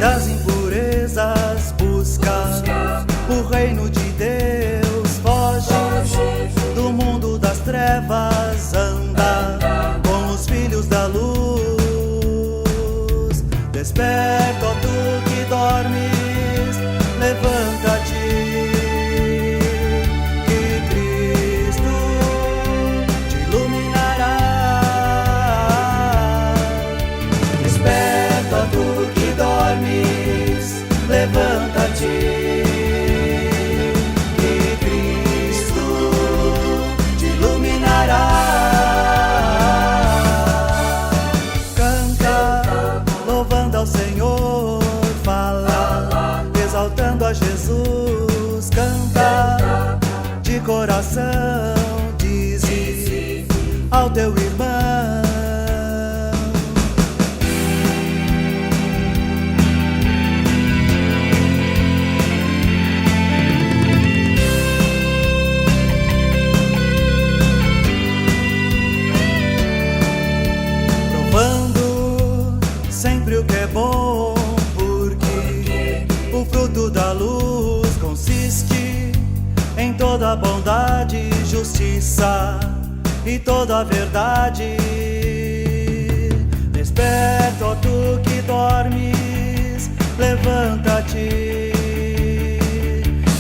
Das impurezas busca o reino de Deus, foge do mundo das trevas, anda com os filhos da luz. Desperta, ó tu que dormes, levanta-te, que Cristo te iluminará. Desperta, ó tu que dormes, levanta-te, que Cristo te iluminará. Canta, louvando ao Senhor, fala, exaltando a Jesus. Canta de coração, dize ao teu irmão. Sempre o que é bom, porque o fruto da luz consiste em toda bondade, justiça e toda verdade. Desperta, ó tu que dormes, levanta-te,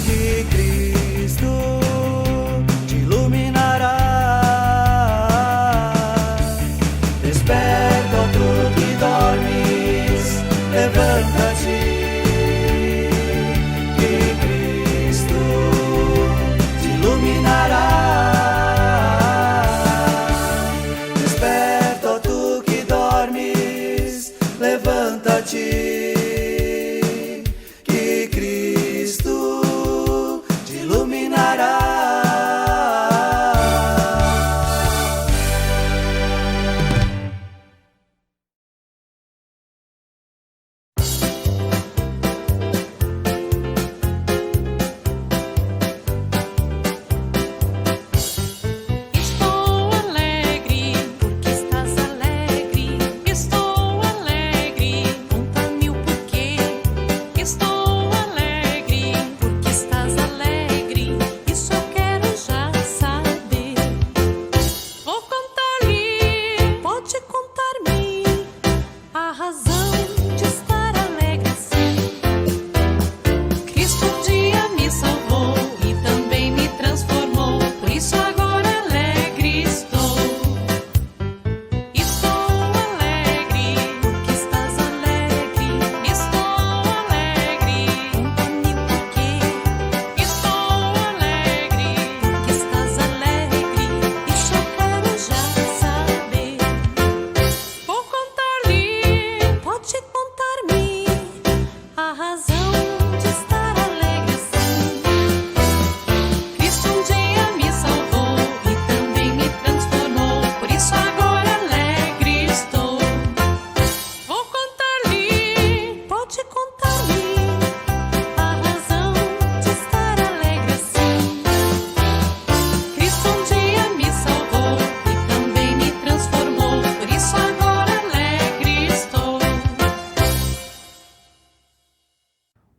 que Cristo te iluminará. Desperta, ó tu que dormes, levanta-te, que Cristo te iluminará. Desperta, ó tu que dormes, levanta-te, que Cristo te iluminará.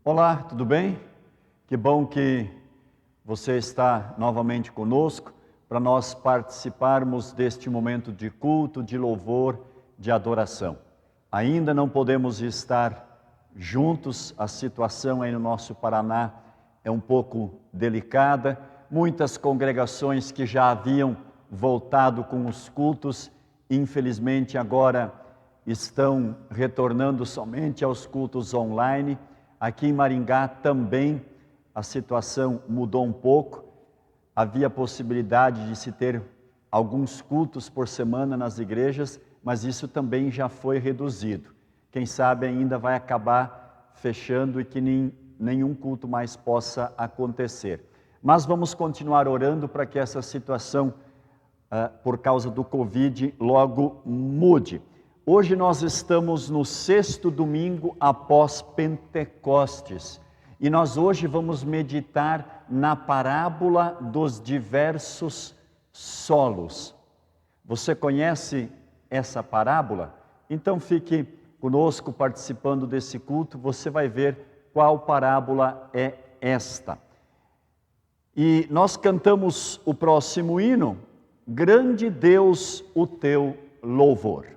Olá, tudo bem? Que bom que você está novamente conosco para nós participarmos deste momento de culto, de louvor, de adoração. Ainda não podemos estar juntos, a situação aí no nosso Paraná é um pouco delicada. Muitas congregações que já haviam voltado com os cultos, infelizmente agora estão retornando somente aos cultos online. Aqui em Maringá também a situação mudou um pouco. Havia possibilidade de se ter alguns cultos por semana nas igrejas, mas isso também já foi reduzido. Quem sabe ainda vai acabar fechando e que nenhum culto mais possa acontecer. Mas vamos continuar orando para que essa situação, por causa do Covid, logo mude. Hoje nós estamos no 6º domingo após Pentecostes. E nós hoje vamos meditar na parábola dos diversos solos. Você conhece essa parábola? Então fique conosco participando desse culto, você vai ver qual parábola é esta. E nós cantamos o próximo hino, Grande Deus, o teu louvor.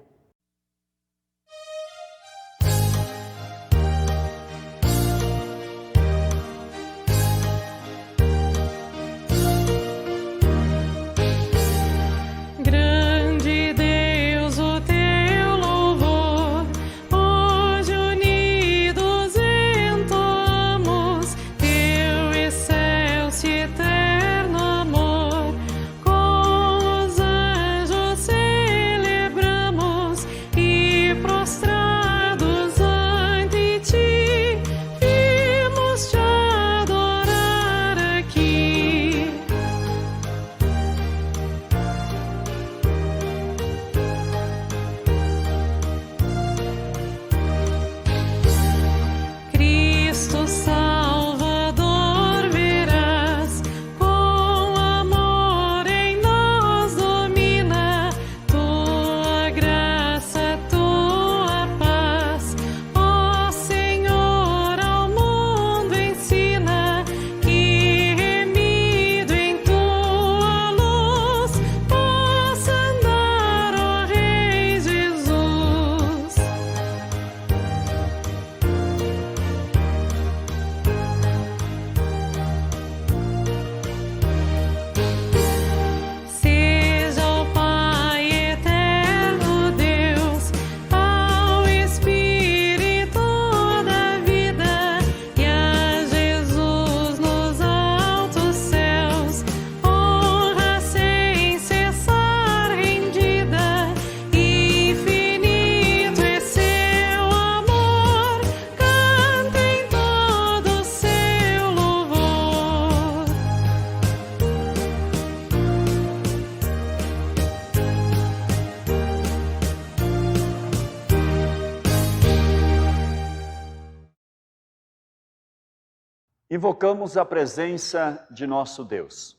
Invocamos a presença de nosso Deus.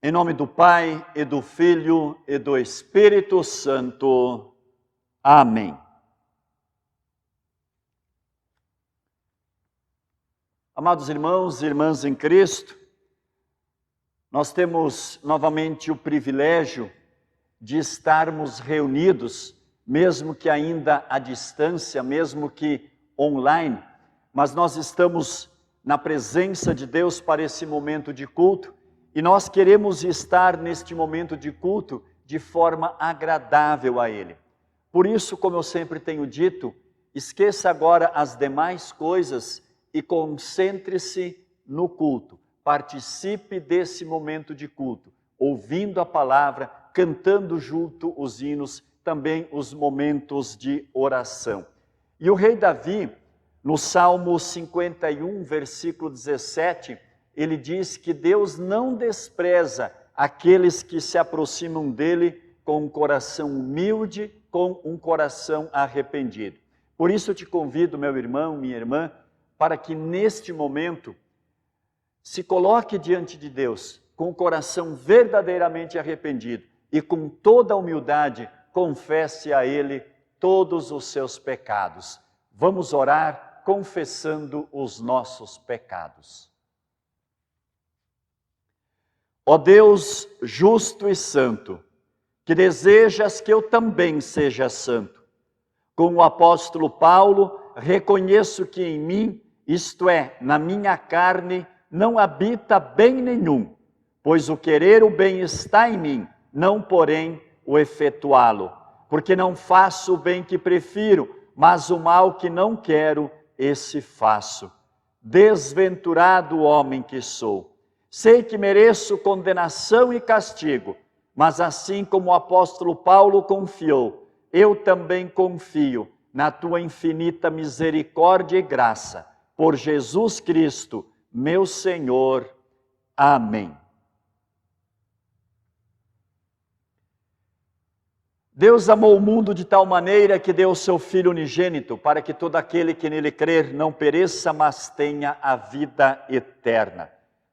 Em nome do Pai, e do Filho, e do Espírito Santo. Amém. Amados irmãos e irmãs em Cristo, nós temos novamente o privilégio de estarmos reunidos, mesmo que ainda à distância, mesmo que online, mas nós estamos na presença de Deus para esse momento de culto e nós queremos estar neste momento de culto de forma agradável a Ele. Por isso, como eu sempre tenho dito, esqueça agora as demais coisas e concentre-se no culto. Participe desse momento de culto, ouvindo a palavra, cantando junto os hinos, também os momentos de oração. E o rei Davi, no Salmo 51, versículo 17, ele diz que Deus não despreza aqueles que se aproximam dele com um coração humilde, com um coração arrependido. Por isso eu te convido, meu irmão, minha irmã, para que neste momento se coloque diante de Deus com o coração verdadeiramente arrependido e com toda a humildade confesse a Ele todos os seus pecados. Vamos orar confessando os nossos pecados. Ó Deus justo e santo, que desejas que eu também seja santo, com o apóstolo Paulo, reconheço que em mim, isto é, na minha carne, não habita bem nenhum, pois o querer o bem está em mim, não porém o efetuá-lo, porque não faço o bem que prefiro, mas o mal que não quero, esse faço. Desventurado homem que sou! Sei que mereço condenação e castigo, mas assim como o apóstolo Paulo confiou, eu também confio na tua infinita misericórdia e graça, por Jesus Cristo, meu Senhor. Amém. Deus amou o mundo de tal maneira que deu o seu Filho unigênito, para que todo aquele que nele crer não pereça, mas tenha a vida eterna.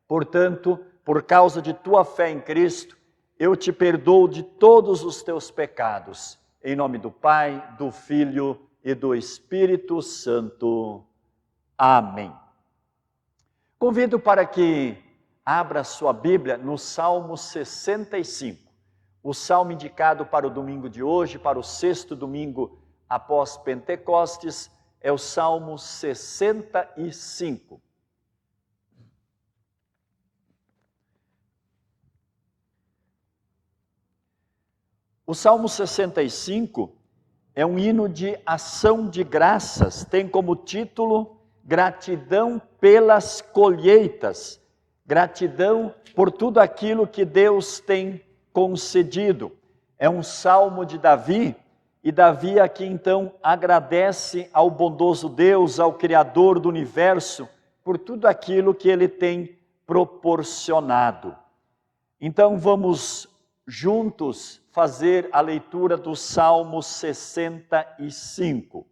Portanto, por causa de tua fé em Cristo, eu te perdoo de todos os teus pecados. Em nome do Pai, do Filho e do Espírito Santo. Amém. Convido para que abra sua Bíblia no Salmo 65. O salmo indicado para o domingo de hoje, para o sexto domingo após Pentecostes, é o Salmo 65. O Salmo 65 é um hino de ação de graças, tem como título Gratidão pelas colheitas, gratidão por tudo aquilo que Deus tem concedido. É um salmo de Davi, e Davi aqui então agradece ao bondoso Deus, ao Criador do universo, por tudo aquilo que Ele tem proporcionado. Então vamos juntos fazer a leitura do Salmo 65.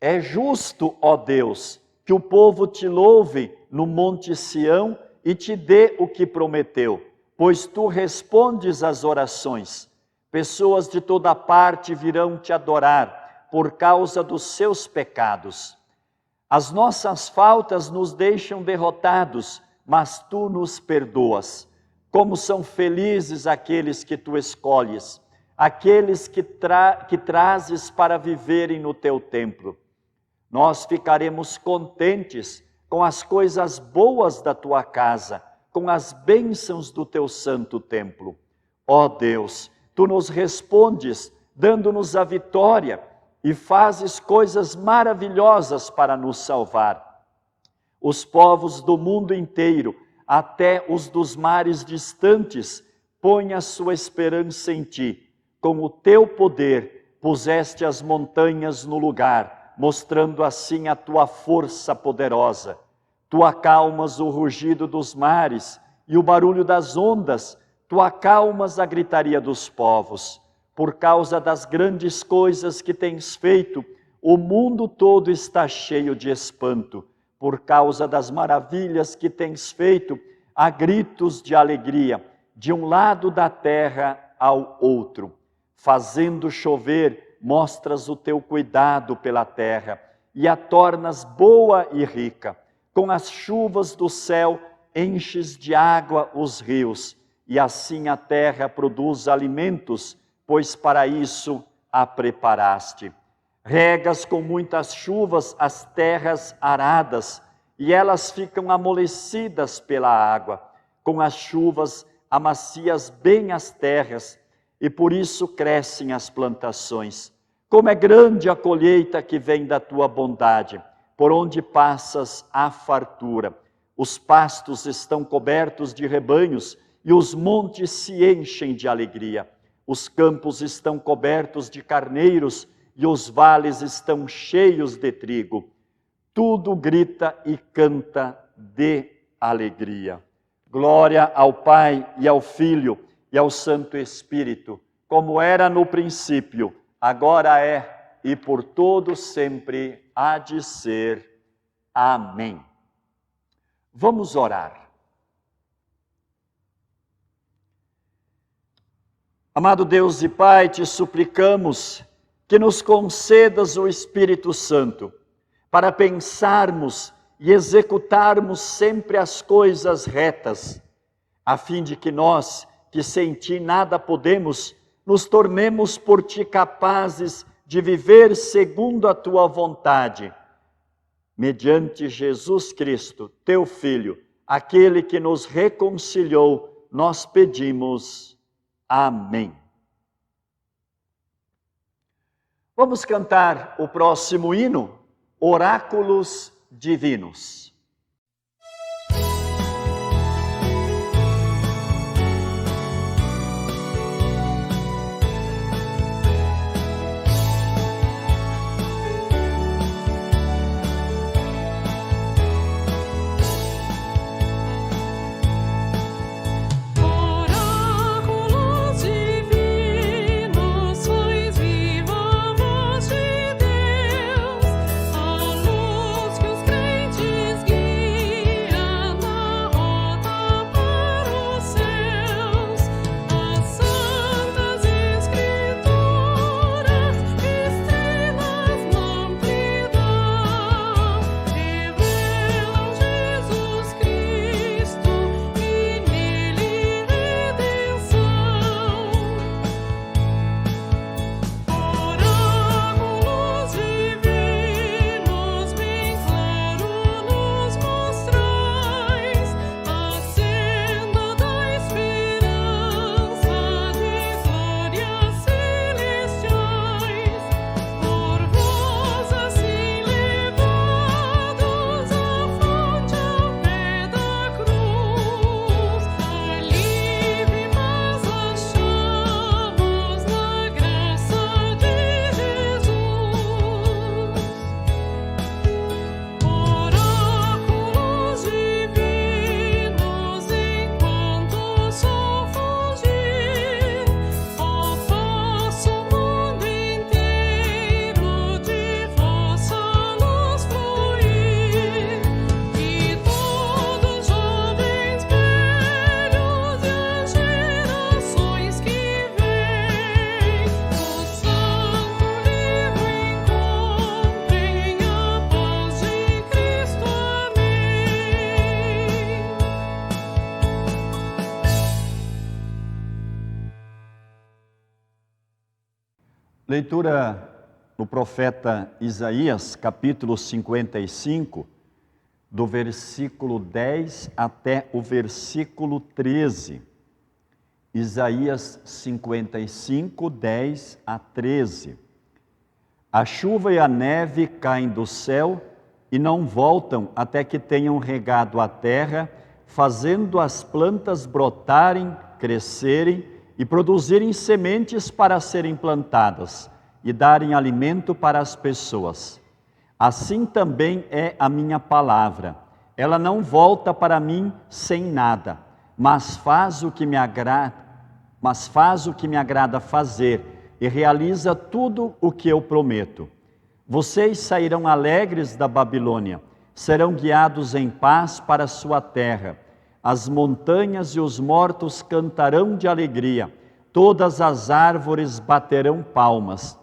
É justo, ó Deus, que o povo te louve no Monte Sião e te dê o que prometeu, pois tu respondes às orações. Pessoas de toda parte virão te adorar por causa dos seus pecados. As nossas faltas nos deixam derrotados, mas tu nos perdoas. Como são felizes aqueles que tu escolhes, aqueles que trazes para viverem no teu templo. Nós ficaremos contentes com as coisas boas da tua casa, com as bênçãos do teu santo templo. Ó Deus, tu nos respondes, dando-nos a vitória, e fazes coisas maravilhosas para nos salvar. Os povos do mundo inteiro, até os dos mares distantes, põem a sua esperança em ti. Com o teu poder, puseste as montanhas no lugar, mostrando assim a tua força poderosa. Tu acalmas o rugido dos mares e o barulho das ondas, tu acalmas a gritaria dos povos. Por causa das grandes coisas que tens feito, o mundo todo está cheio de espanto. Por causa das maravilhas que tens feito, há gritos de alegria, de um lado da terra ao outro. Fazendo chover, mostras o teu cuidado pela terra, e a tornas boa e rica. Com as chuvas do céu, enches de água os rios, e assim a terra produz alimentos, pois para isso a preparaste. Regas com muitas chuvas as terras aradas, e elas ficam amolecidas pela água. Com as chuvas amacias bem as terras, e por isso crescem as plantações. Como é grande a colheita que vem da tua bondade, por onde passas há fartura. Os pastos estão cobertos de rebanhos, e os montes se enchem de alegria. Os campos estão cobertos de carneiros, e os vales estão cheios de trigo. Tudo grita e canta de alegria. Glória ao Pai e ao Filho e ao Santo Espírito, como era no princípio, agora é e por todo sempre há de ser. Amém. Vamos orar. Amado Deus e Pai, te suplicamos que nos concedas o Espírito Santo, para pensarmos e executarmos sempre as coisas retas, a fim de que nós, que sem ti nada podemos, nos tornemos por ti capazes de viver segundo a tua vontade. Mediante Jesus Cristo, teu Filho, aquele que nos reconciliou, nós pedimos. Amém. Vamos cantar o próximo hino, Oráculos Divinos. Leitura do profeta Isaías, capítulo 55, do versículo 10 até o versículo 13. Isaías 55, 10 a 13. A chuva e a neve caem do céu e não voltam até que tenham regado a terra, fazendo as plantas brotarem, crescerem e produzirem sementes para serem plantadas e darem alimento para as pessoas. Assim também é a minha palavra. Ela não volta para mim sem nada, mas faz o que me agrada fazer e realiza tudo o que eu prometo. Vocês sairão alegres da Babilônia, serão guiados em paz para a sua terra. As montanhas e os mortos cantarão de alegria, todas as árvores baterão palmas.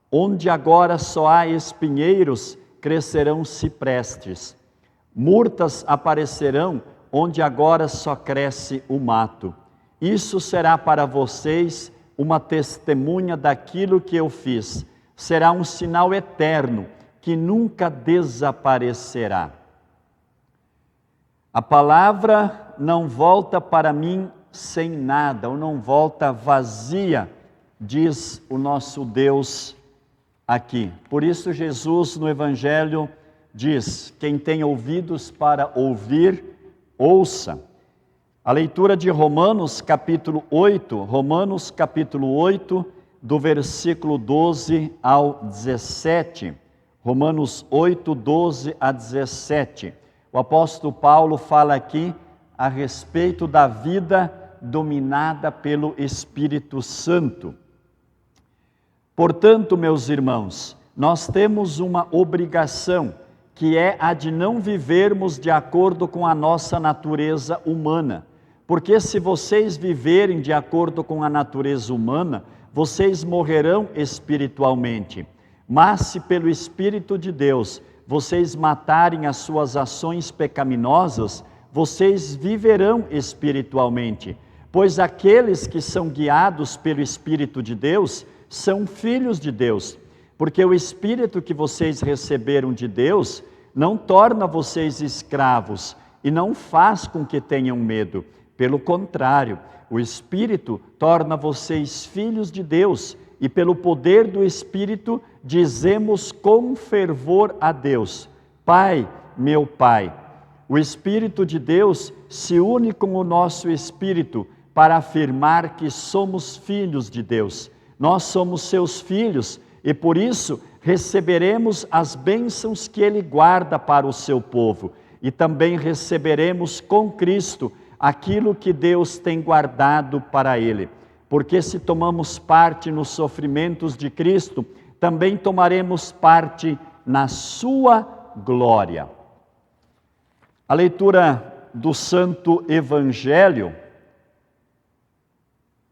Onde agora só há espinheiros, crescerão ciprestes. Murtas aparecerão onde agora só cresce o mato. Isso será para vocês uma testemunha daquilo que eu fiz. Será um sinal eterno que nunca desaparecerá. A palavra não volta para mim sem nada, ou não volta vazia, diz o nosso Deus aqui. Por isso Jesus no Evangelho diz: quem tem ouvidos para ouvir, ouça. A leitura de Romanos capítulo 8, do versículo 12 ao 17. Romanos 8, 12 a 17. O apóstolo Paulo fala aqui a respeito da vida dominada pelo Espírito Santo. Portanto, meus irmãos, nós temos uma obrigação, que é a de não vivermos de acordo com a nossa natureza humana. Porque se vocês viverem de acordo com a natureza humana, vocês morrerão espiritualmente. Mas se pelo Espírito de Deus vocês matarem as suas ações pecaminosas, vocês viverão espiritualmente, pois aqueles que são guiados pelo Espírito de Deus são filhos de Deus, porque o Espírito que vocês receberam de Deus não torna vocês escravos e não faz com que tenham medo. Pelo contrário, o Espírito torna vocês filhos de Deus, e pelo poder do Espírito dizemos com fervor a Deus: Pai, meu Pai. O Espírito de Deus se une com o nosso espírito para afirmar que somos filhos de Deus. Nós somos seus filhos e por isso receberemos as bênçãos que Ele guarda para o seu povo. E também receberemos com Cristo aquilo que Deus tem guardado para Ele. Porque se tomamos parte nos sofrimentos de Cristo, também tomaremos parte na sua glória. A leitura do Santo Evangelho,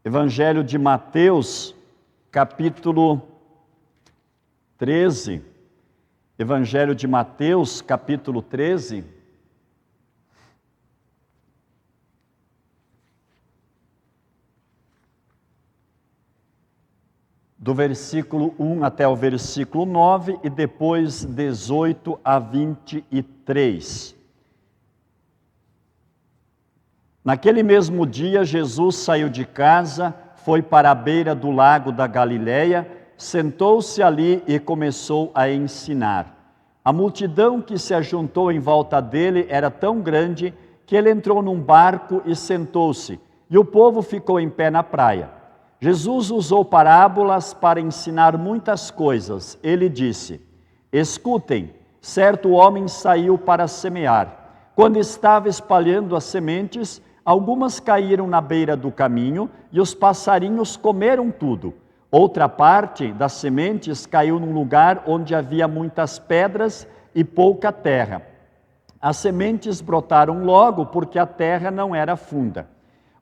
Evangelho de Mateus, capítulo 13. Evangelho de Mateus, capítulo 13. Do versículo 1 até o versículo 9 e depois 18 a 23. Naquele mesmo dia, Jesus saiu de casa, foi para a beira do lago da Galileia, sentou-se ali e começou a ensinar. A multidão que se ajuntou em volta dele era tão grande que ele entrou num barco e sentou-se, e o povo ficou em pé na praia. Jesus usou parábolas para ensinar muitas coisas. Ele disse: Escutem, certo homem saiu para semear. Quando estava espalhando as sementes, algumas caíram na beira do caminho e os passarinhos comeram tudo. Outra parte das sementes caiu num lugar onde havia muitas pedras e pouca terra. As sementes brotaram logo porque a terra não era funda.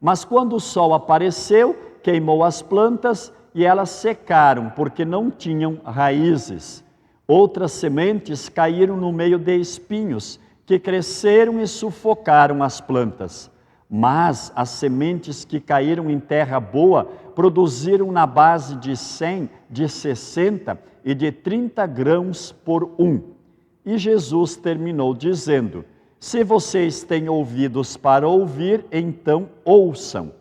Mas quando o sol apareceu, queimou as plantas e elas secaram porque não tinham raízes. Outras sementes caíram no meio de espinhos que cresceram e sufocaram as plantas. Mas as sementes que caíram em terra boa produziram na base de 100, de 60 e de 30 grãos por um. E Jesus terminou dizendo: Se vocês têm ouvidos para ouvir, então ouçam.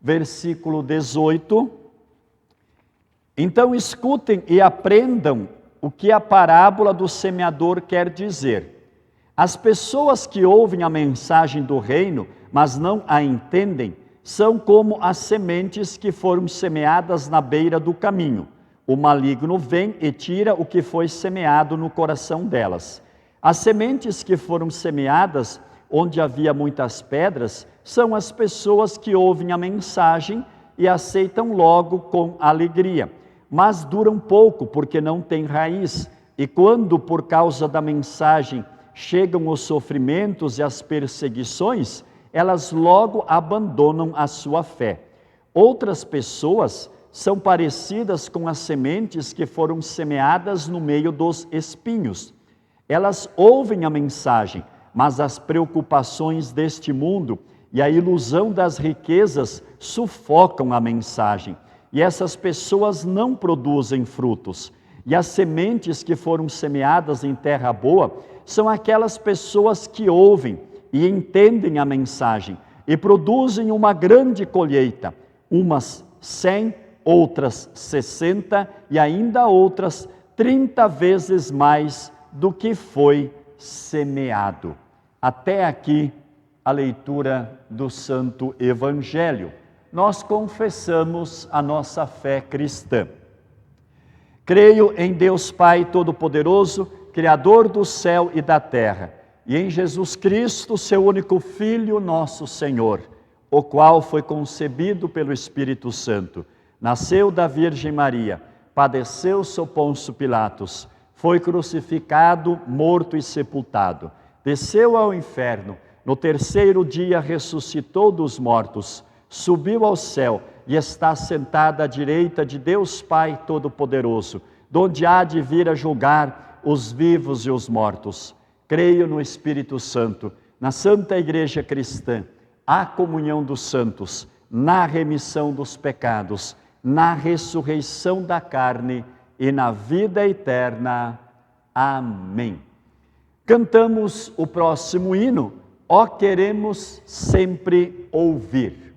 Versículo 18. Então escutem e aprendam o que a parábola do semeador quer dizer. As pessoas que ouvem a mensagem do reino, mas não a entendem, são como as sementes que foram semeadas na beira do caminho. O maligno vem e tira o que foi semeado no coração delas. As sementes que foram semeadas onde havia muitas pedras são as pessoas que ouvem a mensagem e aceitam logo com alegria, mas duram pouco porque não têm raiz. E quando, por causa da mensagem, chegam os sofrimentos e as perseguições, elas logo abandonam a sua fé. Outras pessoas são parecidas com as sementes que foram semeadas no meio dos espinhos. Elas ouvem a mensagem, mas as preocupações deste mundo e a ilusão das riquezas sufocam a mensagem. E essas pessoas não produzem frutos. E as sementes que foram semeadas em terra boa são aquelas pessoas que ouvem e entendem a mensagem e produzem uma grande colheita, umas 100, outras 60 e ainda outras 30 vezes mais do que foi semeado. Até aqui a leitura do Santo Evangelho. Nós confessamos a nossa fé cristã. Creio em Deus Pai Todo-Poderoso, Criador do céu e da terra, e em Jesus Cristo, seu único Filho, nosso Senhor, o qual foi concebido pelo Espírito Santo, nasceu da Virgem Maria, padeceu sob Pôncio Pilatos, foi crucificado, morto e sepultado, desceu ao inferno, no terceiro dia ressuscitou dos mortos, subiu ao céu e está sentado à direita de Deus Pai Todo-Poderoso, donde há de vir a julgar os vivos e os mortos. Creio no Espírito Santo, na Santa Igreja Cristã, a comunhão dos santos, na remissão dos pecados, na ressurreição da carne e na vida eterna. Amém. Cantamos o próximo hino, ó queremos sempre ouvir.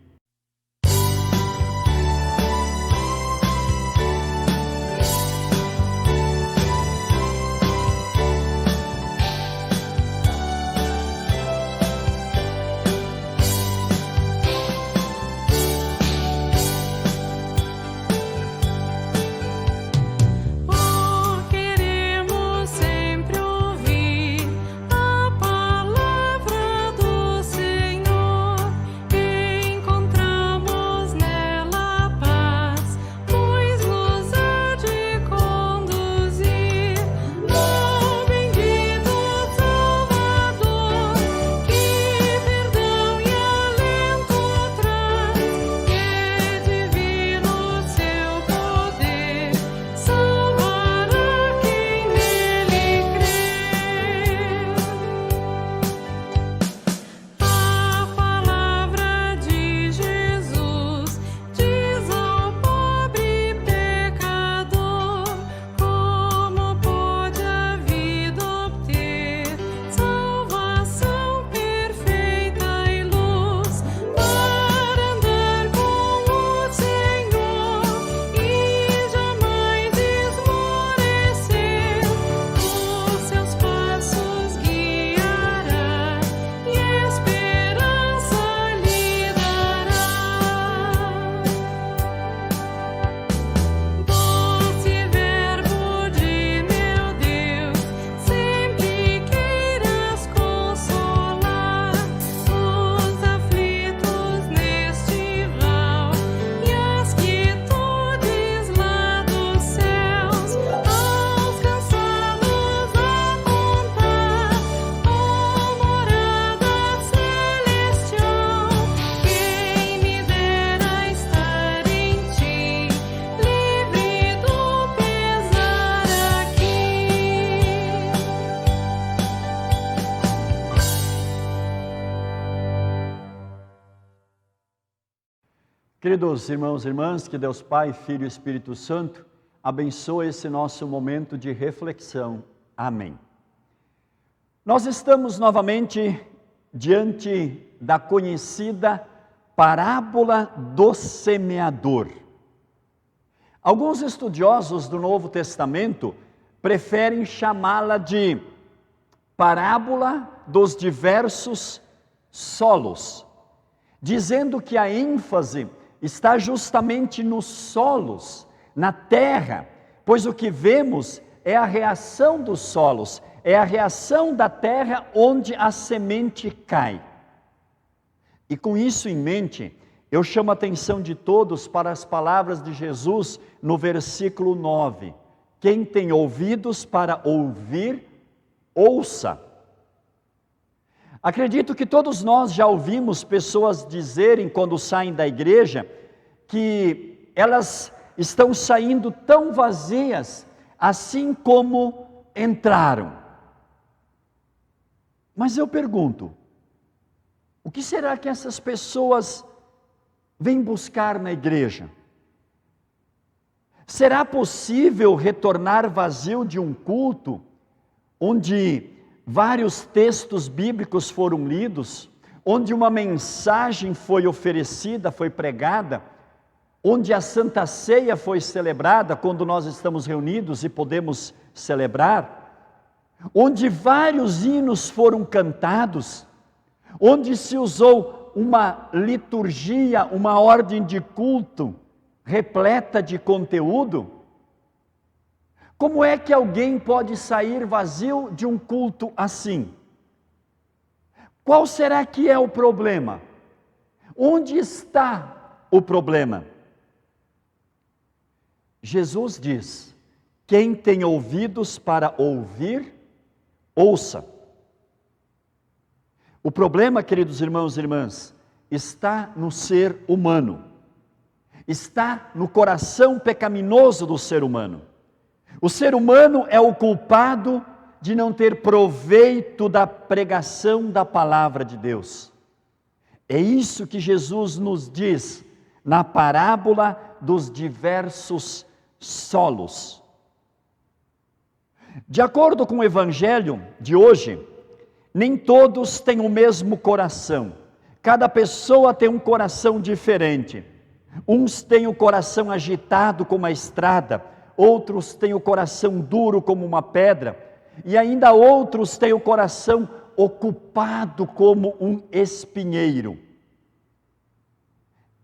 Queridos irmãos e irmãs, que Deus Pai, Filho e Espírito Santo abençoe esse nosso momento de reflexão. Amém. Nós estamos novamente diante da conhecida parábola do semeador. Alguns estudiosos do Novo Testamento preferem chamá-la de parábola dos diversos solos, dizendo que a ênfase está justamente nos solos, na terra, pois o que vemos é a reação dos solos, é a reação da terra onde a semente cai. E com isso em mente, eu chamo a atenção de todos para as palavras de Jesus no versículo 9. Quem tem ouvidos para ouvir, ouça. Acredito que todos nós já ouvimos pessoas dizerem quando saem da igreja que elas estão saindo tão vazias assim como entraram. Mas eu pergunto, o que será que essas pessoas vêm buscar na igreja? Será possível retornar vazio de um culto onde vários textos bíblicos foram lidos, onde uma mensagem foi oferecida, foi pregada, onde a Santa Ceia foi celebrada, quando nós estamos reunidos e podemos celebrar, onde vários hinos foram cantados, onde se usou uma liturgia, uma ordem de culto repleta de conteúdo? Como é que alguém pode sair vazio de um culto assim? Qual será que é o problema? Onde está o problema? Jesus diz: quem tem ouvidos para ouvir, ouça. O problema, queridos irmãos e irmãs, está no ser humano, está no coração pecaminoso do ser humano. O ser humano é o culpado de não ter proveito da pregação da palavra de Deus. É isso que Jesus nos diz na parábola dos diversos solos. De acordo com o evangelho de hoje, nem todos têm o mesmo coração. Cada pessoa tem um coração diferente. Uns têm o coração agitado como a estrada, outros têm o coração duro como uma pedra, e ainda outros têm o coração ocupado como um espinheiro.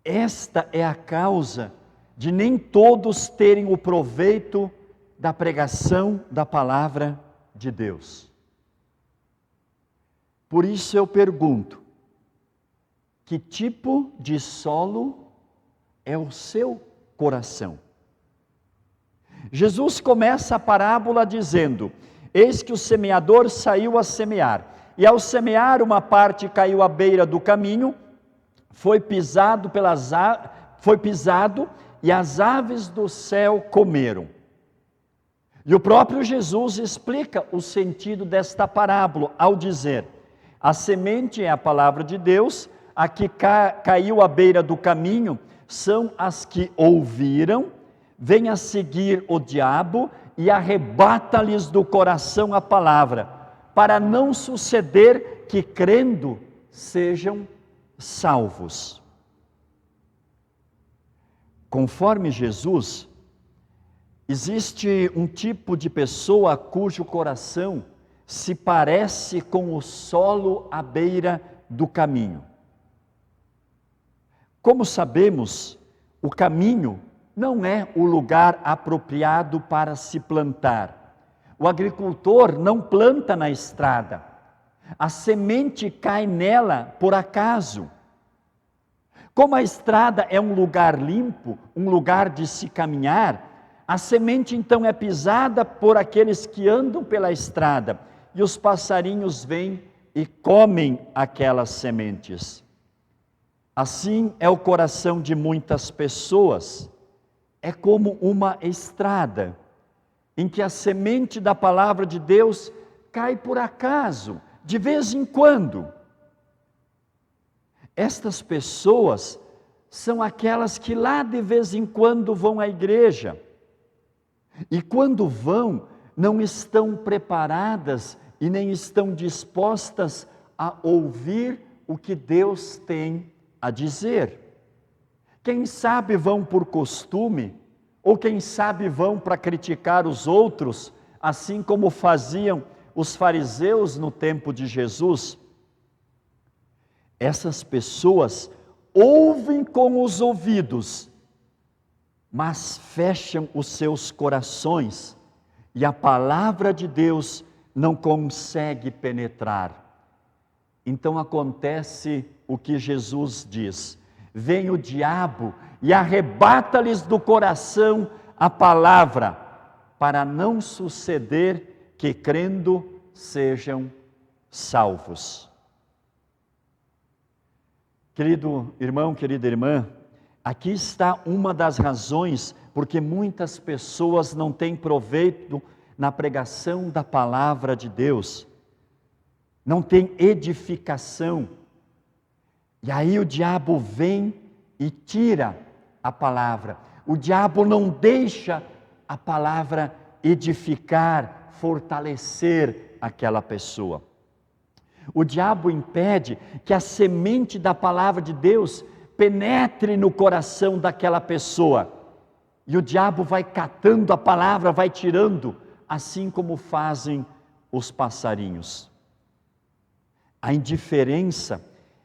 Esta é a causa de nem todos terem o proveito da pregação da palavra de Deus. Por isso eu pergunto, que tipo de solo é o seu coração? Jesus começa a parábola dizendo: eis que o semeador saiu a semear, e ao semear uma parte caiu à beira do caminho, foi pisado e as aves do céu comeram. E o próprio Jesus explica o sentido desta parábola ao dizer: a semente é a palavra de Deus, a que caiu à beira do caminho são as que ouviram, vem a seguir o diabo e arrebata-lhes do coração a palavra, para não suceder que crendo sejam salvos. Conforme Jesus, existe um tipo de pessoa cujo coração se parece com o solo à beira do caminho. Como sabemos, o caminho não é o lugar apropriado para se plantar. O agricultor não planta na estrada. A semente cai nela por acaso. Como a estrada é um lugar limpo, um lugar de se caminhar, a semente então é pisada por aqueles que andam pela estrada, e os passarinhos vêm e comem aquelas sementes. Assim é o coração de muitas pessoas. É como uma estrada, em que a semente da palavra de Deus cai por acaso, de vez em quando. Estas pessoas são aquelas que lá de vez em quando vão à igreja, e quando vão, não estão preparadas e nem estão dispostas a ouvir o que Deus tem a dizer. Quem sabe vão por costume, ou quem sabe vão para criticar os outros, assim como faziam os fariseus no tempo de Jesus. Essas pessoas ouvem com os ouvidos, mas fecham os seus corações, e a palavra de Deus não consegue penetrar. Então acontece o que Jesus diz: vem o diabo e arrebata-lhes do coração a palavra, para não suceder que crendo sejam salvos. Querido irmão, querida irmã, aqui está uma das razões porque muitas pessoas não têm proveito na pregação da palavra de Deus, não tem edificação. E aí o diabo vem e tira a palavra. O diabo não deixa a palavra edificar, fortalecer aquela pessoa. O diabo impede que a semente da palavra de Deus penetre no coração daquela pessoa. E o diabo vai catando a palavra, vai tirando, assim como fazem os passarinhos. A indiferença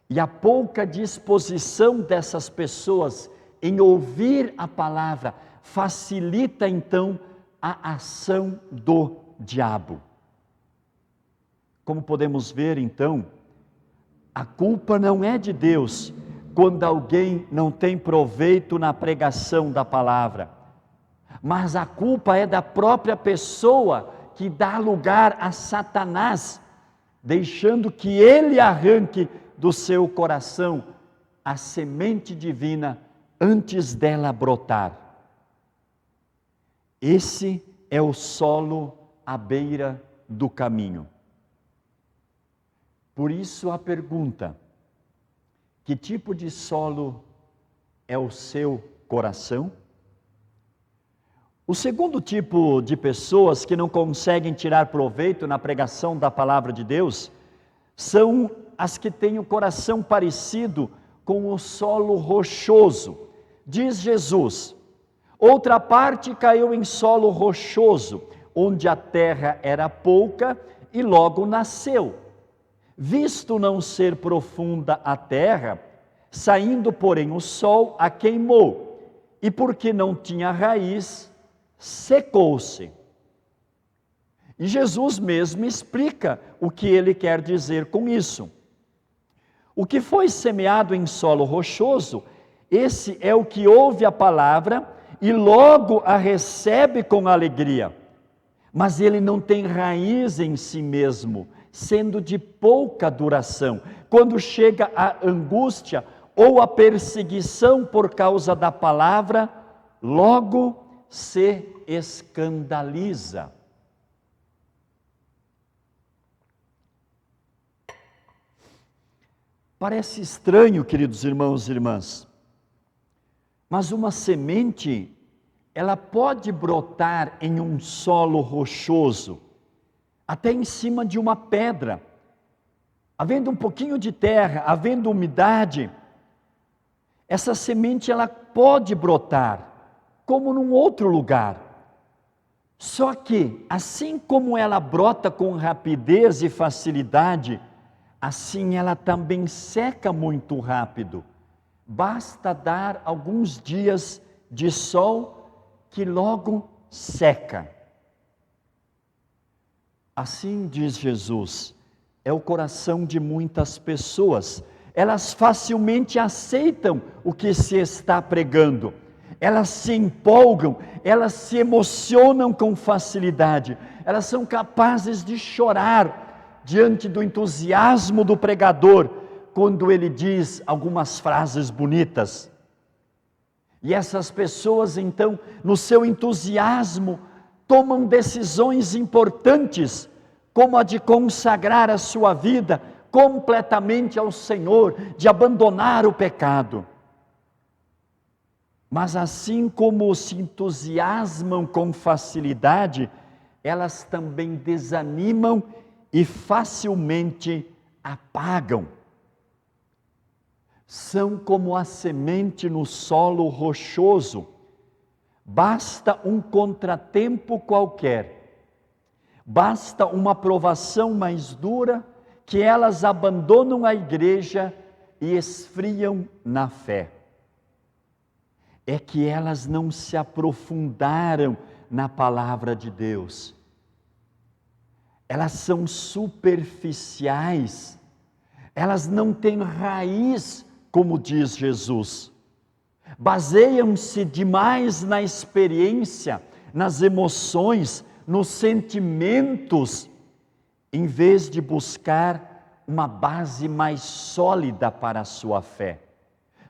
e a pouca disposição dessas pessoas em ouvir a palavra facilita então a ação do diabo. Como podemos ver então, a culpa não é de Deus quando alguém não tem proveito na pregação da palavra, mas a culpa é da própria pessoa que dá lugar a Satanás, deixando que ele arranque do seu coração a semente divina antes dela brotar. Esse é o solo à beira do caminho. Por isso a pergunta: que tipo de solo é o seu coração? O segundo tipo de pessoas que não conseguem tirar proveito na pregação da palavra de Deus são as que têm o coração parecido com o solo rochoso. Diz Jesus: outra parte caiu em solo rochoso, onde a terra era pouca e logo nasceu. Visto não ser profunda a terra, saindo porém o sol a queimou, e porque não tinha raiz, secou-se. E Jesus mesmo explica o que ele quer dizer com isso. O que foi semeado em solo rochoso, esse é o que ouve a palavra e logo a recebe com alegria. Mas ele não tem raiz em si mesmo, sendo de pouca duração. Quando chega a angústia ou a perseguição por causa da palavra, logo se escandaliza. Parece estranho, queridos irmãos e irmãs, mas uma semente, ela pode brotar em um solo rochoso, até em cima de uma pedra. Havendo um pouquinho de terra, havendo umidade, essa semente ela pode brotar, como num outro lugar. Só que, assim como ela brota com rapidez e facilidade, assim ela também seca muito rápido. Basta dar alguns dias de sol que logo seca. Assim diz Jesus, é o coração de muitas pessoas. Elas facilmente aceitam o que se está pregando. Elas se empolgam, elas se emocionam com facilidade. Elas são capazes de chorar diante do entusiasmo do pregador, quando ele diz algumas frases bonitas. E essas pessoas então, no seu entusiasmo, tomam decisões importantes, como a de consagrar a sua vida completamente ao Senhor, de abandonar o pecado. Mas assim como se entusiasmam com facilidade, elas também desanimam e facilmente apagam. São como a semente no solo rochoso. Basta um contratempo qualquer, basta uma provação mais dura, que elas abandonam a igreja e esfriam na fé. É que elas não se aprofundaram na palavra de Deus. Elas são superficiais, elas não têm raiz, como diz Jesus. Baseiam-se demais na experiência, nas emoções, nos sentimentos, em vez de buscar uma base mais sólida para a sua fé.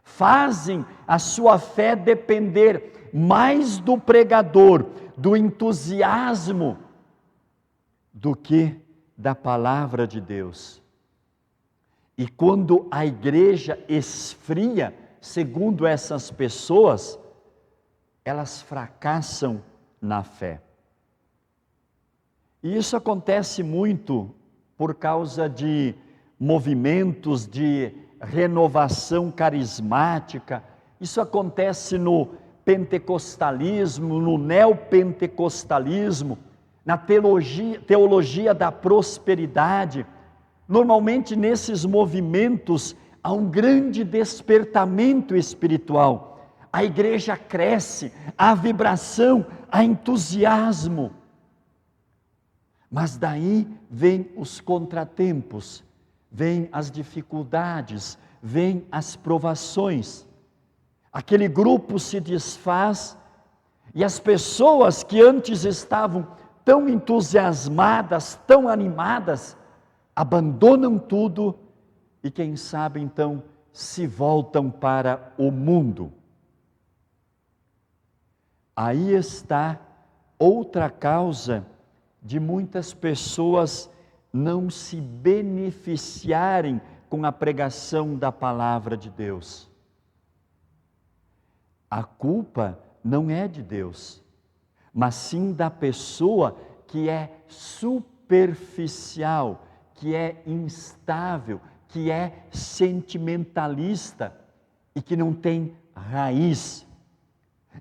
Fazem a sua fé depender mais do pregador, do entusiasmo, do que da palavra de Deus. E quando a igreja esfria, segundo essas pessoas, elas fracassam na fé. E isso acontece muito por causa de movimentos de renovação carismática. Isso acontece no pentecostalismo, no neopentecostalismo, na teologia da prosperidade. Normalmente nesses movimentos há um grande despertamento espiritual. A igreja cresce, há vibração, há entusiasmo. Mas daí vêm os contratempos, vêm as dificuldades, vêm as provações. Aquele grupo se desfaz e as pessoas que antes estavam tão entusiasmadas, tão animadas, abandonam tudo e quem sabe então se voltam para o mundo. Aí está outra causa de muitas pessoas não se beneficiarem com a pregação da palavra de Deus. A culpa não é de Deus, mas sim da pessoa que é superficial, que é instável, que é sentimentalista e que não tem raiz.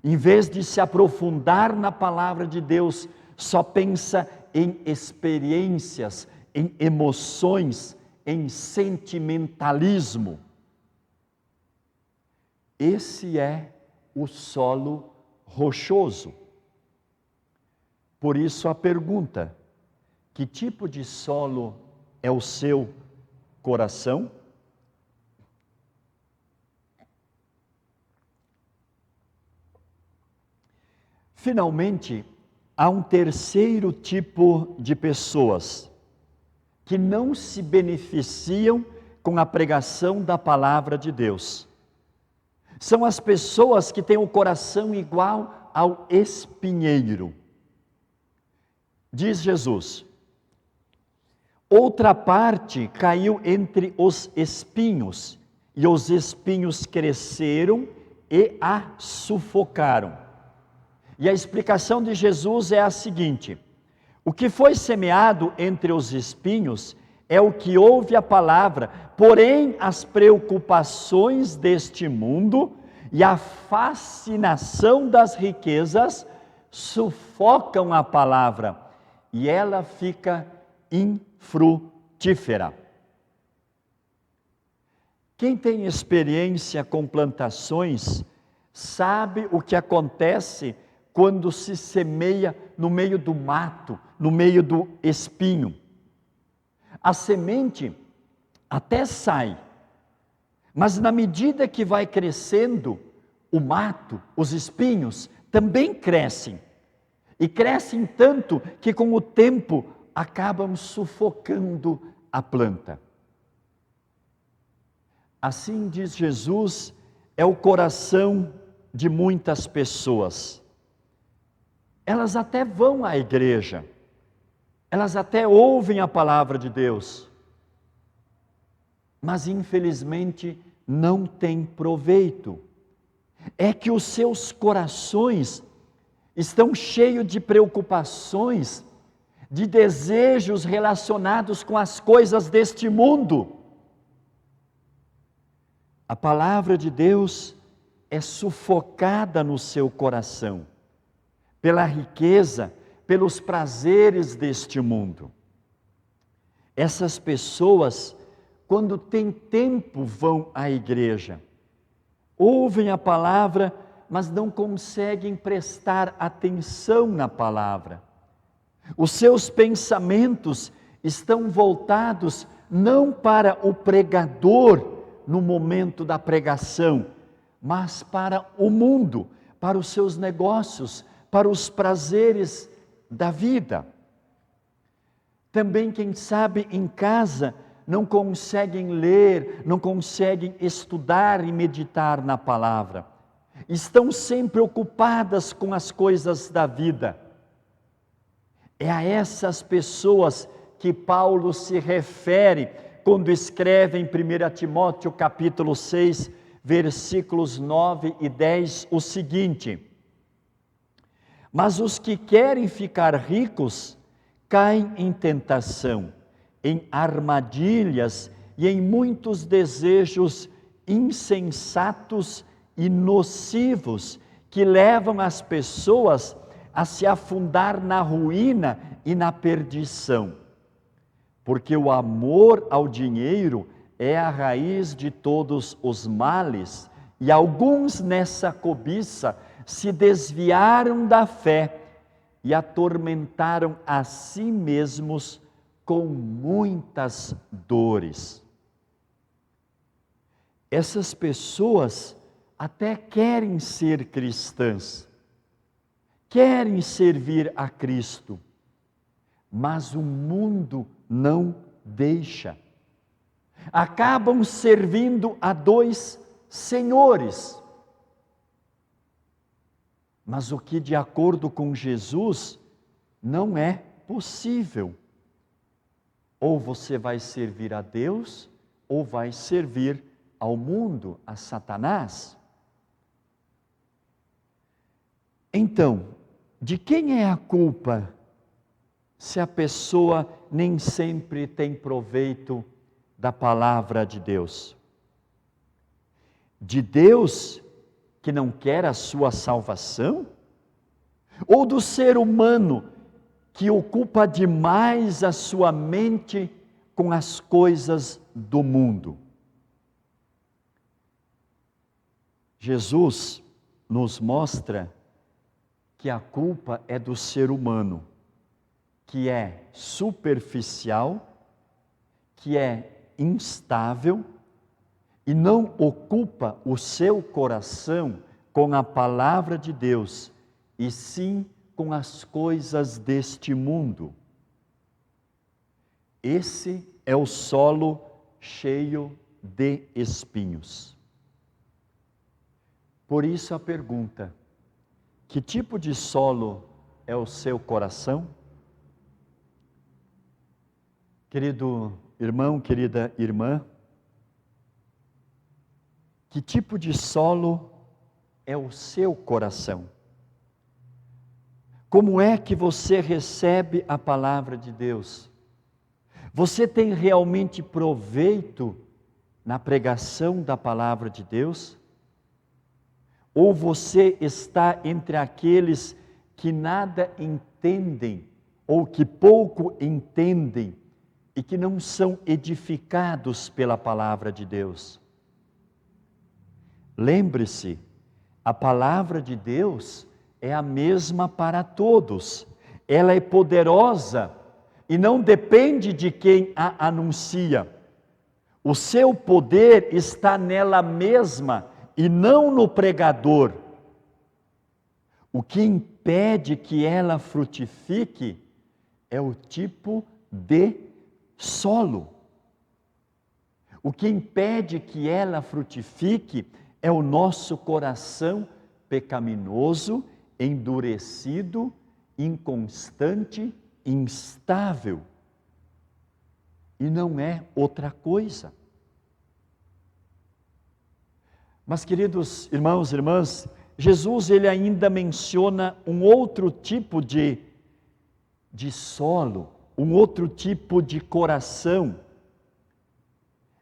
Em vez de se aprofundar na palavra de Deus, só pensa em experiências, em emoções, em sentimentalismo. Esse é o solo rochoso. Por isso a pergunta: que tipo de solo é o seu coração? Finalmente, há um terceiro tipo de pessoas que não se beneficiam com a pregação da palavra de Deus. São as pessoas que têm o coração igual ao espinheiro. Diz Jesus: outra parte caiu entre os espinhos, e os espinhos cresceram e a sufocaram. E a explicação de Jesus é a seguinte: o que foi semeado entre os espinhos é o que ouve a palavra, porém as preocupações deste mundo e a fascinação das riquezas sufocam a palavra e ela fica infrutífera. Quem tem experiência com plantações sabe o que acontece quando se semeia no meio do mato, no meio do espinho. A semente até sai, mas na medida que vai crescendo, o mato, os espinhos, também crescem. E crescem tanto que com o tempo acabam sufocando a planta. Assim, diz Jesus, é o coração de muitas pessoas. Elas até vão à igreja, elas até ouvem a palavra de Deus, mas infelizmente não têm proveito. É que os seus corações estão cheios de preocupações, de desejos relacionados com as coisas deste mundo. A palavra de Deus é sufocada no seu coração pela riqueza, pelos prazeres deste mundo. Essas pessoas, quando têm tempo, vão à igreja, ouvem a palavra, mas não conseguem prestar atenção na palavra. Os seus pensamentos estão voltados não para o pregador no momento da pregação, mas para o mundo, para os seus negócios, para os prazeres da vida. Também, quem sabe, em casa não conseguem ler, não conseguem estudar e meditar na palavra. Estão sempre ocupadas com as coisas da vida. É a essas pessoas que Paulo se refere quando escreve em 1 Timóteo capítulo 6, versículos 9 e 10, o seguinte: mas os que querem ficar ricos caem em tentação, em armadilhas e em muitos desejos insensatos e nocivos que levam as pessoas a se afundar na ruína e na perdição. Porque o amor ao dinheiro é a raiz de todos os males, e alguns nessa cobiça se desviaram da fé e atormentaram a si mesmos com muitas dores. Essas pessoas até querem ser cristãs, querem servir a Cristo, mas o mundo não deixa. Acabam servindo a dois senhores. mas o que de acordo com Jesus não é possível. Ou você vai servir a Deus, ou vai servir ao mundo, a Satanás. Então, de quem é a culpa se a pessoa nem sempre tem proveito da palavra de Deus? De Deus que não quer a sua salvação? Ou do ser humano que ocupa demais a sua mente com as coisas do mundo? Jesus nos mostra que a culpa é do ser humano, que é superficial, que é instável e não ocupa o seu coração com a palavra de Deus, e sim com as coisas deste mundo. Esse é o solo cheio de espinhos. Por isso a pergunta: que tipo de solo é o seu coração? Querido irmão, querida irmã, que tipo de solo é o seu coração? Como é que você recebe a palavra de Deus? Você tem realmente proveito na pregação da palavra de Deus? Ou você está entre aqueles que nada entendem, ou que pouco entendem, e que não são edificados pela palavra de Deus? Lembre-se, a palavra de Deus é a mesma para todos. Ela é poderosa e não depende de quem a anuncia. O seu poder está nela mesma e não no pregador. O que impede que ela frutifique é o tipo de solo. O que impede que ela frutifique é o nosso coração pecaminoso, endurecido, inconstante, instável. E não é outra coisa. Mas, queridos irmãos e irmãs, Jesus ele ainda menciona um outro tipo de solo, um outro tipo de coração.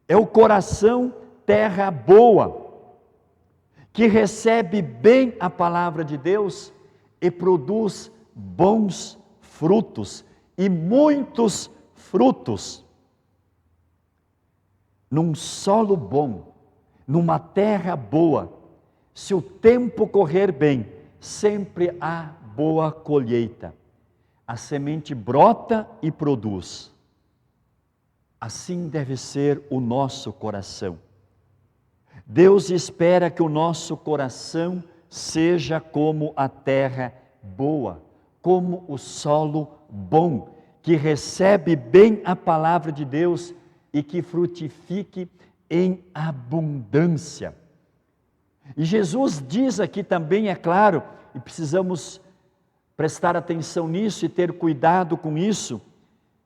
É o coração terra boa, que recebe bem a palavra de Deus e produz bons frutos, e muitos frutos. Num solo bom, numa terra boa, se o tempo correr bem, sempre há boa colheita. A semente brota e produz. Assim deve ser o nosso coração. Deus espera que o nosso coração seja como a terra boa, como o solo bom, que recebe bem a palavra de Deus e que frutifique em abundância. E Jesus diz aqui também, é claro, e precisamos prestar atenção nisso e ter cuidado com isso,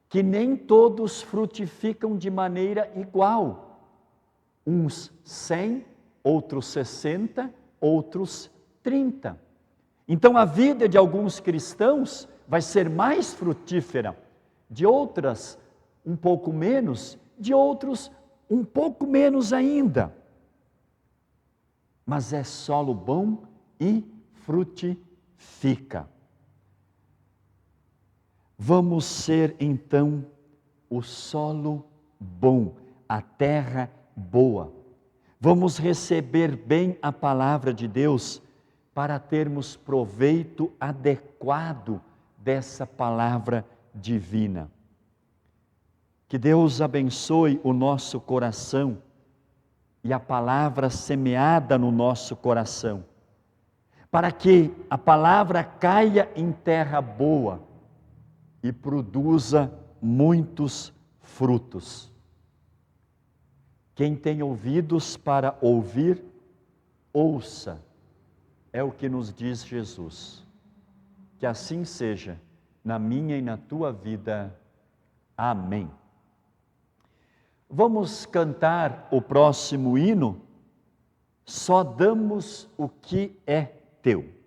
que nem todos frutificam de maneira igual. Uns 100, outros 60, outros 30. Então a vida de alguns cristãos vai ser mais frutífera, de outras um pouco menos, de outros um pouco menos ainda. Mas é solo bom e frutifica. Vamos ser então o solo bom, a terra boa. Vamos receber bem a palavra de Deus para termos proveito adequado dessa palavra divina. Que Deus abençoe o nosso coração e a palavra semeada no nosso coração, para que a palavra caia em terra boa e produza muitos frutos. Quem tem ouvidos para ouvir, ouça. é o que nos diz Jesus. Que assim seja na minha e na tua vida. Amém. Vamos cantar o próximo hino. Só damos o que é teu.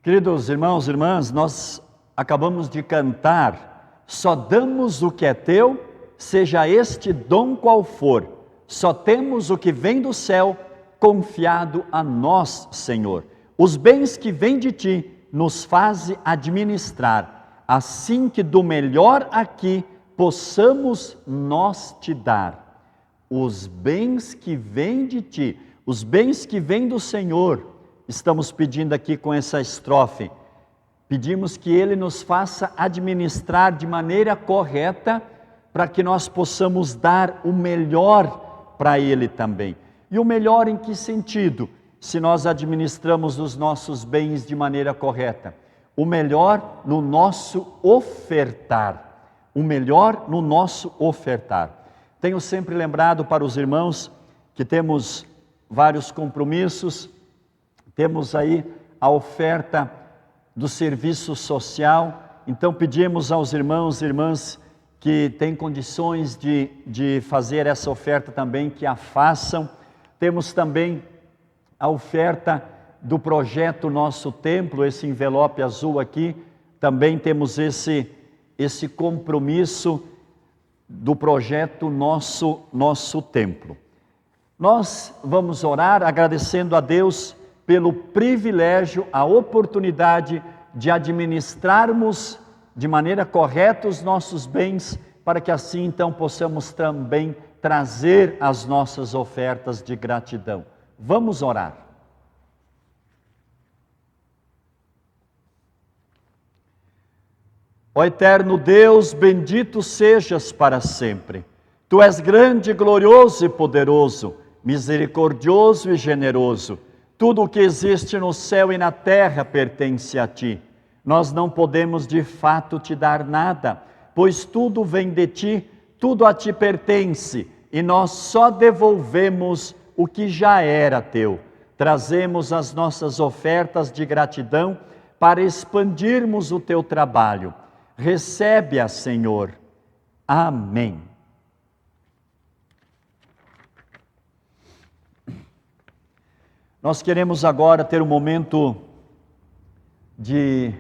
Queridos irmãos e irmãs, nós acabamos de cantar, só damos o que é teu, seja este dom qual for, só temos o que vem do céu, confiado a nós, Senhor. Os bens que vêm de ti, nos faze administrar, assim que do melhor aqui, possamos nós te dar. Os bens que vêm de ti, os bens que vêm do Senhor, estamos pedindo aqui com essa estrofe, pedimos que Ele nos faça administrar de maneira correta, para que nós possamos dar o melhor para Ele também. E o melhor em que sentido? Se nós administramos os nossos bens de maneira correta. O melhor no nosso ofertar. O melhor no nosso ofertar. Tenho sempre lembrado para os irmãos que temos vários compromissos. Temos aí a oferta do serviço social, então pedimos aos irmãos e irmãs que têm condições de fazer essa oferta também, que a façam. Temos também a oferta do projeto Nosso Templo, esse envelope azul aqui, também temos esse compromisso do projeto Nosso Templo. Nós vamos orar agradecendo a Deus pelo privilégio, a oportunidade de administrarmos de maneira correta os nossos bens, para que assim então possamos também trazer as nossas ofertas de gratidão. Vamos orar. Ó eterno Deus, bendito sejas para sempre. Tu és grande, glorioso e poderoso, misericordioso e generoso. Tudo o que existe no céu e na terra pertence a Ti. Nós não podemos de fato Te dar nada, pois tudo vem de ti, tudo a ti pertence, e nós só devolvemos o que já era teu. Trazemos as nossas ofertas de gratidão para expandirmos o teu trabalho. Recebe-a, Senhor. Amém. Nós queremos agora ter um momento de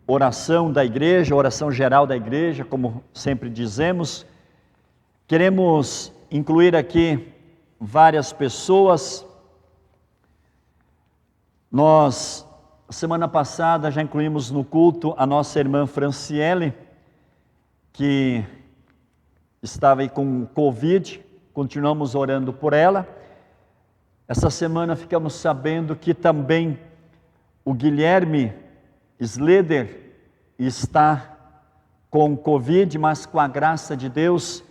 oração da igreja, oração geral da igreja, como sempre dizemos. Queremos incluir aqui várias pessoas. Nós, semana passada, já incluímos no culto a nossa irmã Franciele, que estava aí com Covid, continuamos orando por ela. Essa semana ficamos sabendo que também o Guilherme Sleder está com Covid, mas com a graça de Deus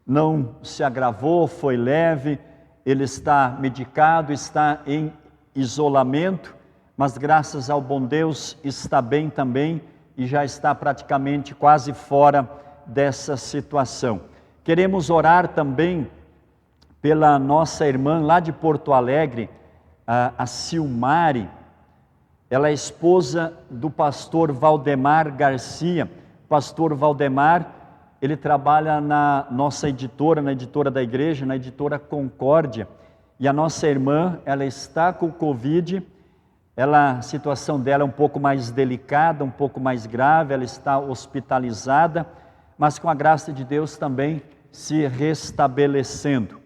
não se agravou, foi leve. Ele está medicado, está em isolamento, mas graças ao bom Deus está bem também e já está praticamente quase fora dessa situação. Queremos orar também pela nossa irmã lá de Porto Alegre, a Silmari. Ela é esposa do pastor Valdemar Garcia. Pastor Valdemar, ele trabalha na nossa editora, na editora da igreja, na editora Concórdia. E a nossa irmã, ela está com Covid, a situação dela é um pouco mais delicada, um pouco mais grave, ela está hospitalizada, mas com a graça de Deus também se restabelecendo.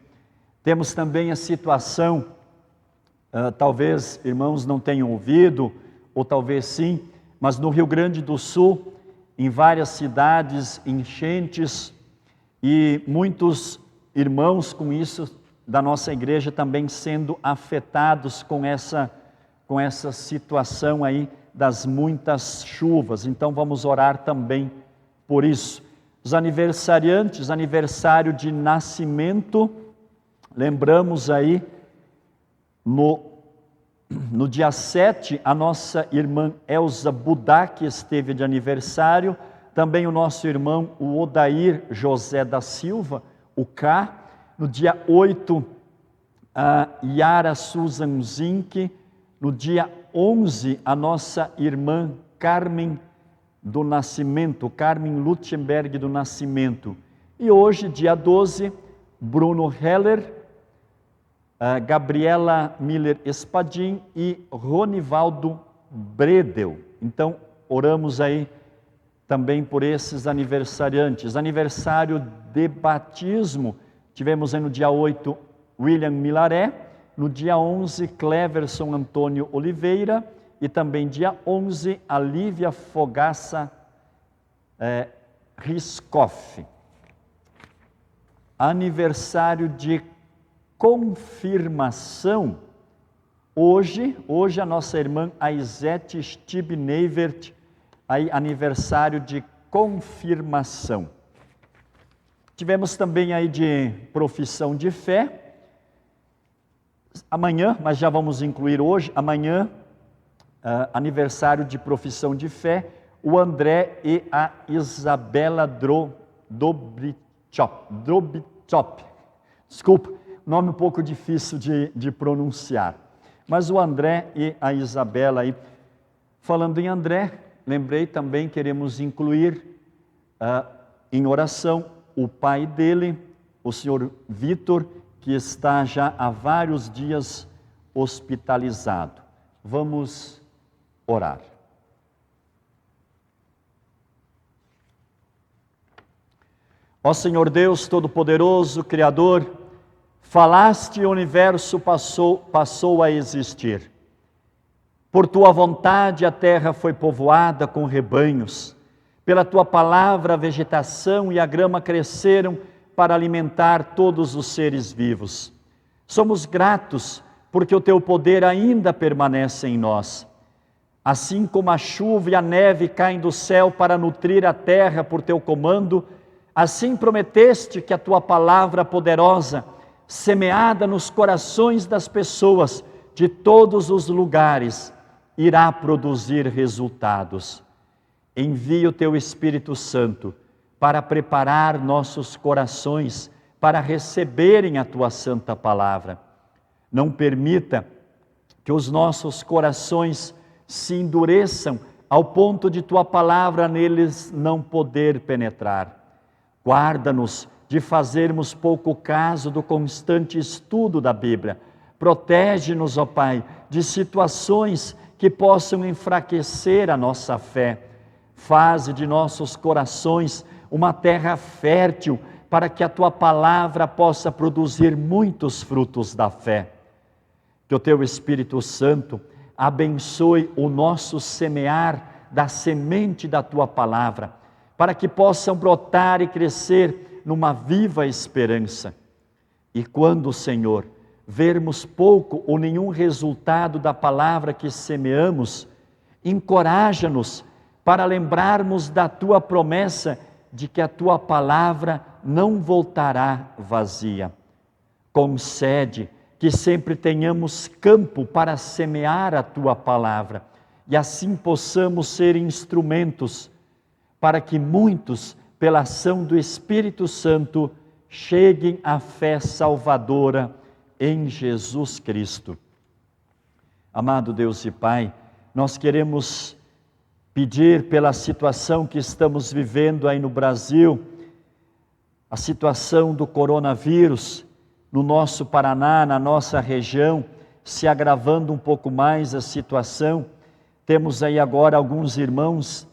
Temos também a situação, talvez irmãos não tenham ouvido, ou talvez sim, mas no Rio Grande do Sul, em várias cidades, enchentes, e muitos irmãos com isso da nossa igreja também sendo afetados com essa situação aí das muitas chuvas. Então vamos orar também por isso. Os aniversariantes, aniversário de nascimento, lembramos aí no dia 7, a nossa irmã Elza Budak esteve de aniversário, também o nosso irmão o Odair José da Silva, o K. No dia 8, a Yara Susan Zink. No dia 11, a nossa irmã Carmen do Nascimento, Carmen Luttenberg do Nascimento. E hoje, dia 12, Bruno Heller, Gabriela Miller Espadim e Ronivaldo Bredel. Então, oramos aí também por esses aniversariantes. Aniversário de batismo, tivemos aí no dia 8, William Milaré, no dia 11, Cleverson Antônio Oliveira, e também dia 11, a Lívia Fogaça Riscoff. Aniversário de confirmação, hoje a nossa irmã Aizete Stibneivert, aí aniversário de confirmação. Tivemos também aí de profissão de fé, amanhã, mas já vamos incluir hoje, amanhã, aniversário de profissão de fé, o André e a Isabela Drobichop. Desculpa, nome um pouco difícil de pronunciar. Mas o André e a Isabela aí. Falando em André, lembrei também, queremos incluir em oração o pai dele, o senhor Vitor, que está já há vários dias hospitalizado. Vamos orar. Ó Senhor Deus Todo-Poderoso, Criador, falaste e o universo passou a existir. Por tua vontade a terra foi povoada com rebanhos. Pela tua palavra a vegetação e a grama cresceram para alimentar todos os seres vivos. Somos gratos porque o teu poder ainda permanece em nós. Assim como a chuva e a neve caem do céu para nutrir a terra por teu comando, assim prometeste que a tua palavra poderosa, semeada nos corações das pessoas de todos os lugares, irá produzir resultados. Envia o teu Espírito Santo para preparar nossos corações para receberem a Tua santa palavra. Não permita que os nossos corações se endureçam ao ponto de Tua palavra neles não poder penetrar. Guarda-nos de fazermos pouco caso do constante estudo da Bíblia. Protege-nos, ó Pai, de situações que possam enfraquecer a nossa fé. Faze de nossos corações uma terra fértil para que a Tua palavra possa produzir muitos frutos da fé. Que o Teu Espírito Santo abençoe o nosso semear da semente da Tua palavra, para que possam brotar e crescer numa viva esperança. E quando, Senhor, vermos pouco ou nenhum resultado da palavra que semeamos, encoraja-nos para lembrarmos da Tua promessa de que a Tua palavra não voltará vazia. Concede que sempre tenhamos campo para semear a Tua palavra e assim possamos ser instrumentos para que muitos, pela ação do Espírito Santo, cheguem à fé salvadora em Jesus Cristo. Amado Deus e Pai, nós queremos pedir pela situação que estamos vivendo aí no Brasil, a situação do coronavírus no nosso Paraná, na nossa região, se agravando um pouco mais a situação. Temos aí agora alguns irmãos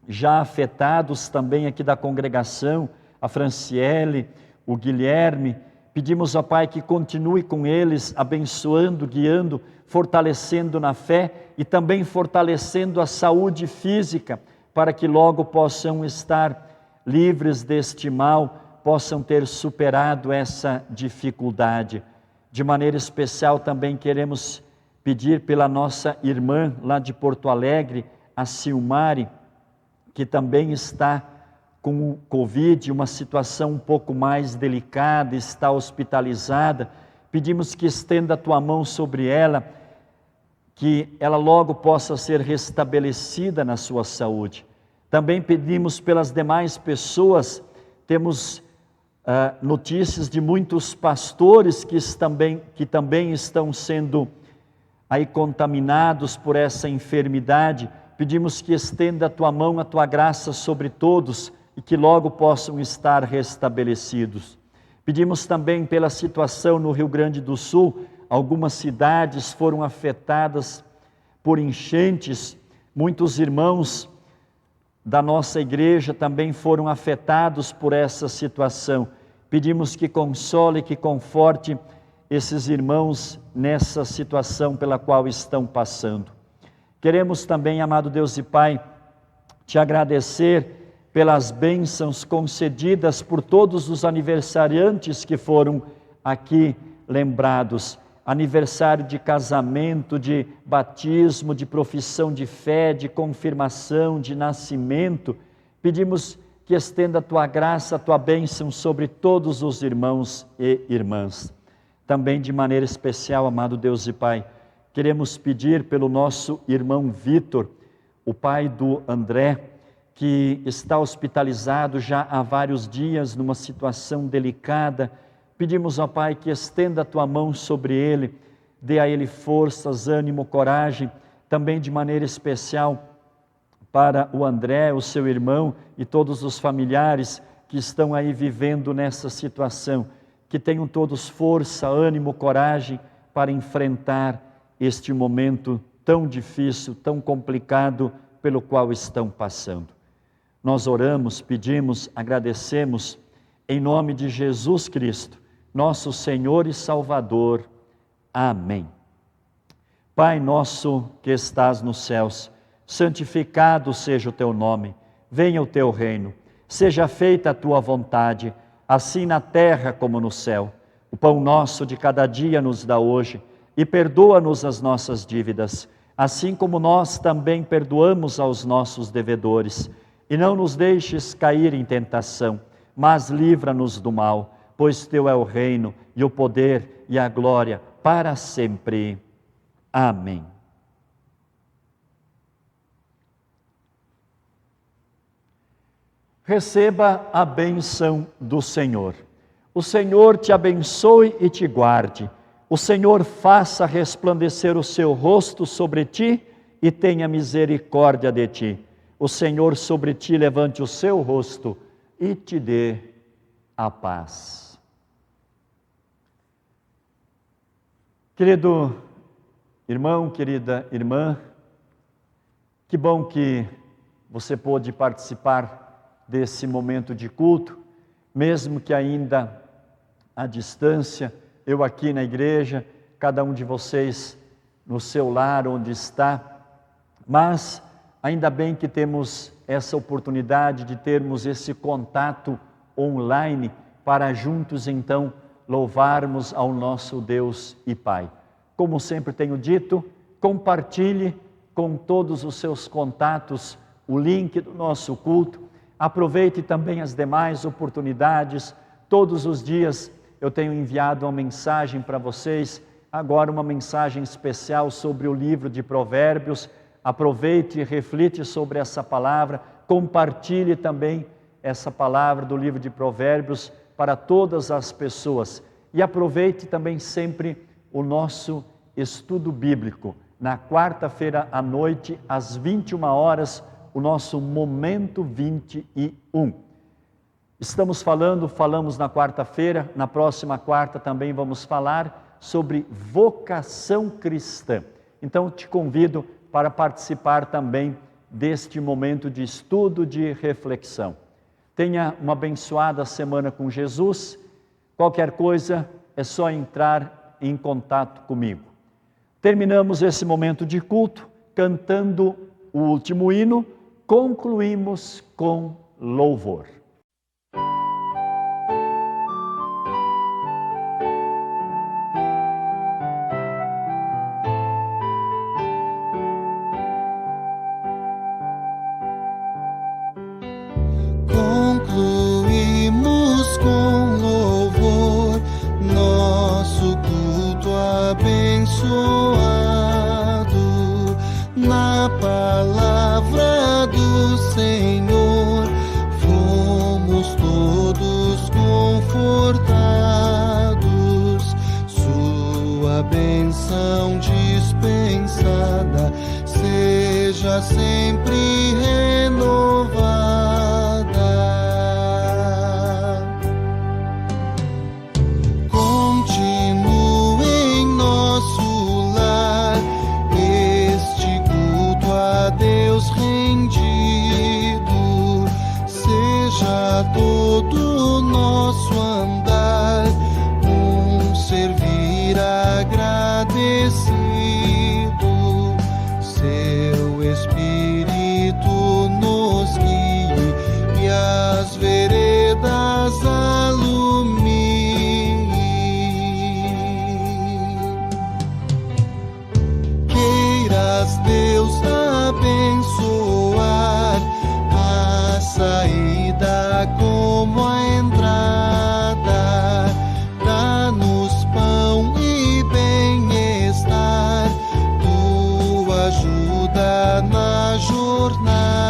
já afetados também aqui da congregação, a Franciele, o Guilherme. Pedimos ao Pai que continue com eles, abençoando, guiando, fortalecendo na fé e também fortalecendo a saúde física, para que logo possam estar livres deste mal, possam ter superado essa dificuldade. De maneira especial também queremos pedir pela nossa irmã lá de Porto Alegre, a Silmari, que também está com o Covid, uma situação um pouco mais delicada, está hospitalizada. Pedimos que estenda a Tua mão sobre ela, que ela logo possa ser restabelecida na sua saúde. Também pedimos pelas demais pessoas. Temos notícias de muitos pastores que também estão sendo aí contaminados por essa enfermidade. Pedimos que estenda a Tua mão, a Tua graça sobre todos e que logo possam estar restabelecidos. Pedimos também pela situação no Rio Grande do Sul. Algumas cidades foram afetadas por enchentes. Muitos irmãos da nossa igreja também foram afetados por essa situação. Pedimos que console, que conforte esses irmãos nessa situação pela qual estão passando. Queremos também, amado Deus e Pai, Te agradecer pelas bênçãos concedidas por todos os aniversariantes que foram aqui lembrados. Aniversário de casamento, de batismo, de profissão de fé, de confirmação, de nascimento. Pedimos que estenda a Tua graça, a Tua bênção sobre todos os irmãos e irmãs. Também de maneira especial, amado Deus e Pai, queremos pedir pelo nosso irmão Vitor, o pai do André, que está hospitalizado já há vários dias numa situação delicada. Pedimos ao Pai que estenda a Tua mão sobre ele, dê a ele forças, ânimo, coragem, também de maneira especial para o André, o seu irmão e todos os familiares que estão aí vivendo nessa situação. Que tenham todos força, ânimo, coragem para enfrentar este momento tão difícil, tão complicado pelo qual estão passando. Nós oramos, pedimos, agradecemos em nome de Jesus Cristo, nosso Senhor e Salvador. Amém. Pai nosso que estás nos céus, santificado seja o Teu nome, venha o Teu reino, seja feita a Tua vontade, assim na terra como no céu. O pão nosso de cada dia nos dá hoje, e perdoa-nos as nossas dívidas, assim como nós também perdoamos aos nossos devedores. E não nos deixes cair em tentação, mas livra-nos do mal, pois Teu é o reino, e o poder, e a glória, para sempre. Amém. Receba a bênção do Senhor. O Senhor te abençoe e te guarde. O Senhor faça resplandecer o seu rosto sobre ti e tenha misericórdia de ti. O Senhor sobre ti levante o seu rosto e te dê a paz. Querido irmão, querida irmã, que bom que você pôde participar desse momento de culto, mesmo que ainda à distância, eu aqui na igreja, cada um de vocês no seu lar, onde está, mas ainda bem que temos essa oportunidade de termos esse contato online para juntos então louvarmos ao nosso Deus e Pai. Como sempre tenho dito, compartilhe com todos os seus contatos o link do nosso culto. Aproveite também as demais oportunidades. Todos os dias eu tenho enviado uma mensagem para vocês, agora uma mensagem especial sobre o livro de Provérbios. Aproveite e reflite sobre essa palavra, compartilhe também essa palavra do livro de Provérbios para todas as pessoas. E aproveite também sempre o nosso estudo bíblico. Na quarta-feira à noite, às 21 horas, o nosso Momento 21. Falamos na quarta-feira, na próxima quarta também vamos falar sobre vocação cristã. Então te convido para participar também deste momento de estudo, de reflexão. Tenha uma abençoada semana com Jesus. Qualquer coisa é só entrar em contato comigo. Terminamos esse momento de culto cantando o último hino. Concluímos com louvor. Concluímos com louvor nosso culto abençoado na palavra do Senhor, fomos todos confortados, sua bênção dispensada seja sempre renovada. Continue em nosso lar este culto a Deus rendido, seja todo nosso andar servir agradecido, seu Espírito nos guie e as veredas alumie. Queiras Deus abençoar a saída como a entrada, dá-nos pão e bem-estar, tua ajuda na jornada.